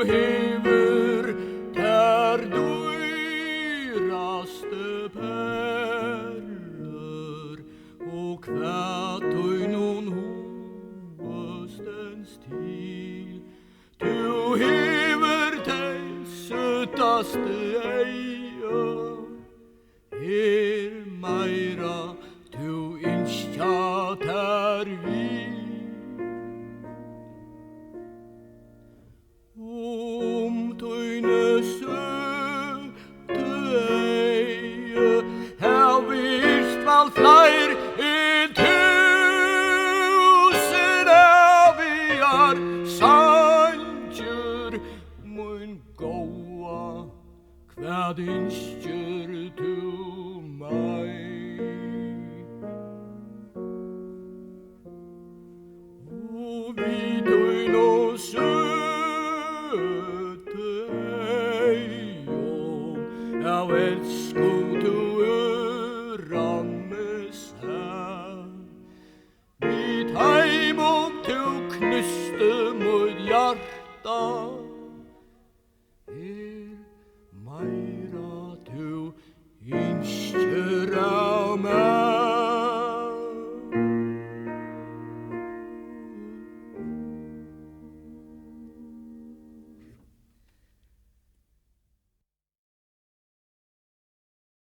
hefur der dýraste perlur og hvat nun húastens til. Du hefur der sötaste eiga, meira du ynskja der vi. Tøyne søte eie, her vist val fleir tusen evigar sanger, mun gåa, hvað ynskjer du meg? Og vi tøyne søte eie, how it's